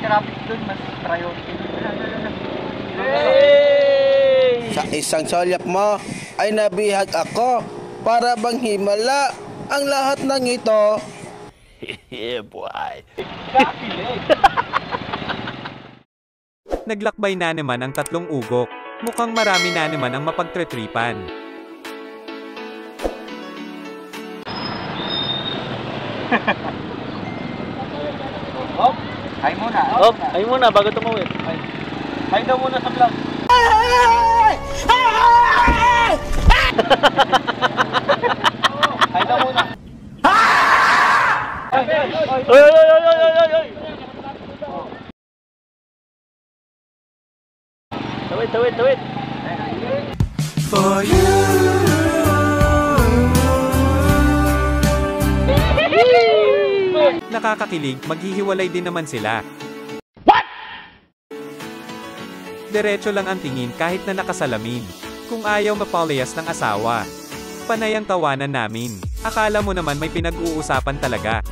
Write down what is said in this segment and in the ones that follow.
traffic doon, mas priority. Sa isang solyap mo ay nabihag ako para bang himala ang lahat ng ito. Yeah, boy. Naglakbay na naman ang tatlong ugok. Mukhang marami na naman ang mapagtritripan. Hop, hi muna. Hop, ay muna bago tumawid. Hi daw muna sa vlog. Hi daw muna. Oy, oy, oy, oy, oy, oy. Tawid, tawid, tawid. For you. Nakakakilig, maghihiwalay din naman sila. What? Diretso lang ang tingin kahit na nakasalamin. Kung ayaw mapalayas ng asawa. Panay ang tawanan namin. Akala mo naman may pinag-uusapan talaga.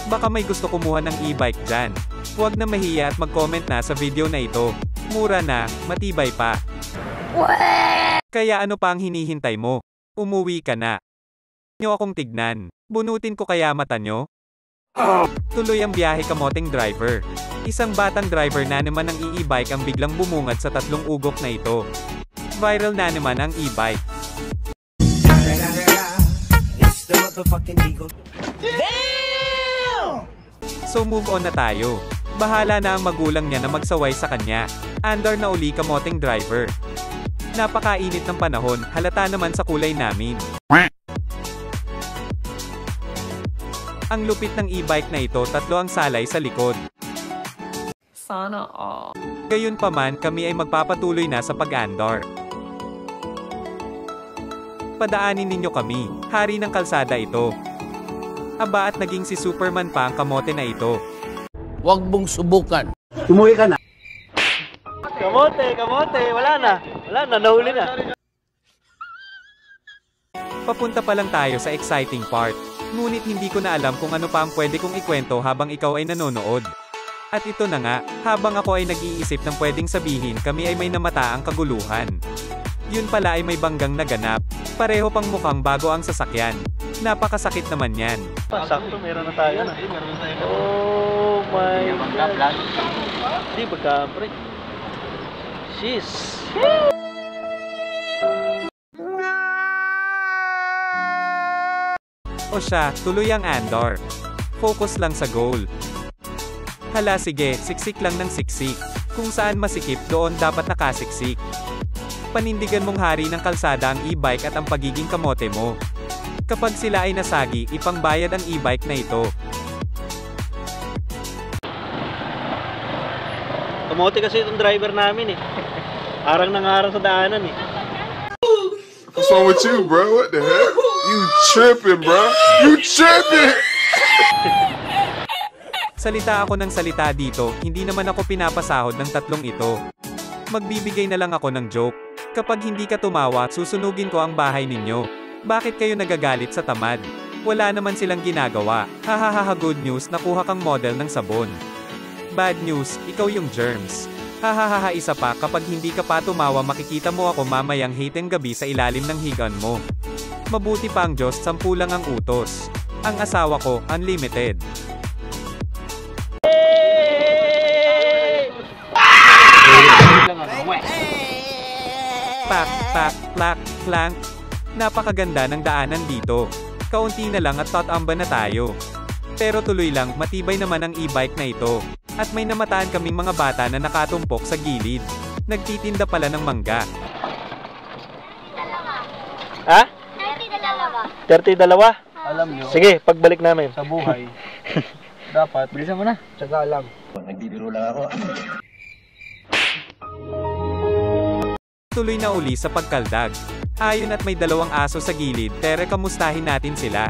Baka may gusto kumuha ng e-bike dyan. Huwag na mahiya at mag-comment na sa video na ito. Mura na, matibay pa. Kaya ano pa ang hinihintay mo? Umuwi ka na. Nyo akong tignan. Bunutin ko kaya mata nyo? Tuloy ang biyahe kamoting driver. Isang batang driver na naman ng e-bike ang biglang bumungad sa tatlong ugok na ito. Viral na naman ang e-bike. So move on na tayo. Bahala na ang magulang niya na magsaway sa kanya. Andar na uli kamoting driver. Napakainit ng panahon, halata naman sa kulay namin. Ang lupit ng e-bike na ito, tatlo ang salay sa likod. Sana all. Gayunpaman, kami ay magpapatuloy na sa pag-andar. Padaanin ninyo kami, hari ng kalsada ito. Aba at naging si Superman pa ang kamote na ito. Huwag mong subukan. Umuwi ka na. Kamote, kamote, wala na. Wala na, nahuli na. Papunta pa lang tayo sa exciting part. Ngunit hindi ko na alam kung ano pa ang pwede kong ikwento habang ikaw ay nanonood. At ito na nga, habang ako ay nag-iisip ng pwedeng sabihin kami ay may namataang kaguluhan. Yun pala ay may banggang naganap. Pareho pang mukhang bago ang sasakyan. Napakasakit naman yan. Sakto, meron na tayo na. Oh my God. Hindi pagka-break. Jeez. O siya, tuloy ang andar. Focus lang sa goal. Hala sige, siksik lang ng siksik. Kung saan masikip, doon dapat nakasiksik. Panindigan mong hari ng kalsada ang e-bike at ang pagiging kamote mo. Kapag sila ay nasagi, ipangbayad ang e-bike na ito. Kamote kasi itong driver namin eh. Arang nang arang sa daanan eh. What's wrong with you, bro? What the heck? You tripping, bro? You tripping! Salita ako ng salita dito, hindi naman ako pinapasahod ng tatlong ito. Magbibigay na lang ako ng joke. Kapag hindi ka tumawa, susunugin ko ang bahay ninyo. Bakit kayo nagagalit sa tamad? Wala naman silang ginagawa. Hahaha, good news, nakuha kang model ng sabon. Bad news, ikaw yung germs. Hahaha, isa pa, kapag hindi ka pa tumawa makikita mo ako mamayang hiteng gabi sa ilalim ng higaan mo. Mabuti pa ang Diyos, 10 lang ang utos. Ang asawa ko, unlimited. Pak, pak, plak, plank. Napakaganda ng daanan dito. Kaunti na lang at tatamba na tayo. Pero tuloy lang, matibay naman ang e-bike na ito. At may namataan kaming mga bata na nakatumpok sa gilid. Nagtitinda pala ng mangga. Ha? 32. 32? Alam nyo, Sige, pagbalik namin. sa buhay, dapat, bilisan mo na, tsaga lang. Nagbibiro lang ako. Tuloy na uli sa pagkaldag. Ayon at may 2 aso sa gilid, tere kamustahin natin sila.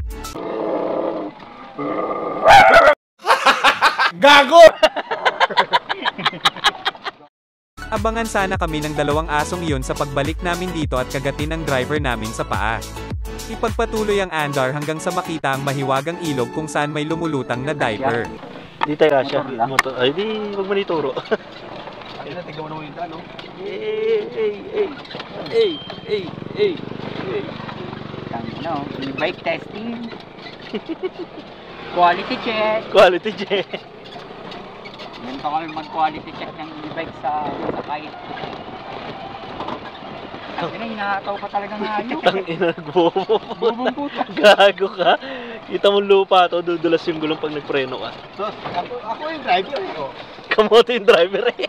Gago! Abangan sana kami ng 2 asong iyon sa pagbalik namin dito at kagatin ng driver namin sa paa. Ipagpatuloy ang andar hanggang sa makita ang mahiwagang ilog kung saan may lumulutang na diaper. Di tayo kasya. Motor lang. Motor. Ay, di, wag mo nituro. Ayun na, tignan mo naman yung talo. Ano, e-bike testing. Quality check. Quality check. Ganito kami mag-quality check ng e-bike sa sakay. Ang ina, hinahataw ka talaga ng hayop. Tang ina, nagbobo. Bubong puto. Gago ka. Kita mo lupa to, dudulas yung gulong pag nagpreno ka. Sos, ako yung driver ko. Kamote yung driver eh.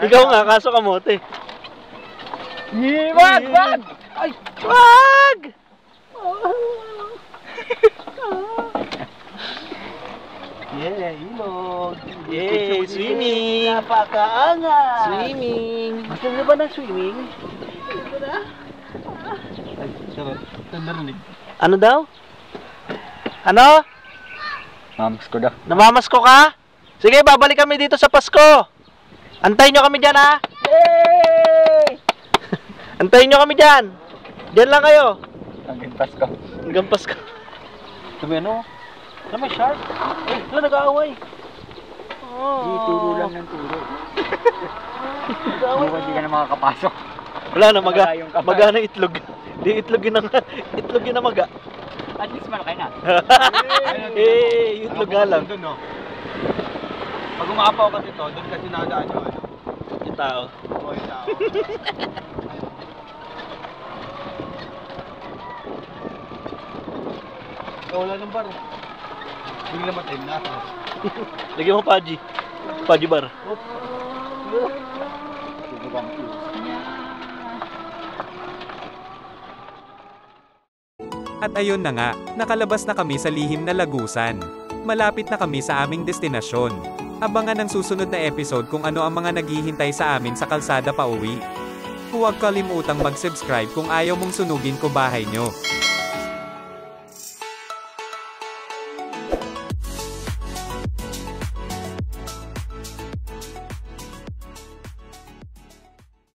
Ikaw nga, kaso kamote. Wag! Wag! Ay! Wag! Yeah, ilog. Yay, swimming! Napakaangas! Swimming! Gusto mo ba ng swimming? Ay, sarap. Narinig. Ano daw? Ano? Mams ko daw. Namamasko ka? Sige, babalik kami dito sa Pasko. Antayin nyo kami dyan, ha? Yay! Antayin nyo kami dyan. Diyan lang kayo. Hanggang Pasko. Hanggang Pasko. Sabi ano? Ano may shark? Eh, wala nag-aaway. Di, turo lang ng turo. Nag-aaway. Hindi ka na makakapasok. Wala na, maga. Wala yung kamay. Maga na itlog. Di itlog yun ang itlog yun ang maga. At least malaki na. Eh, itlog nga lang. Doon, no? Pag umapaw ka dito, doon kasi nadaan yung ano. Yung tao. Oo, yung tao. Wala ng bar. Bigla matay na. Lagyan mo Paji. Paji bar. At ayun na nga, nakalabas na kami sa lihim na lagusan. Malapit na kami sa aming destinasyon. Abangan ang susunod na episode kung ano ang mga naghihintay sa amin sa kalsada pauwi. Huwag kalimutang mag-subscribe kung ayaw mong sunugin ko bahay nyo.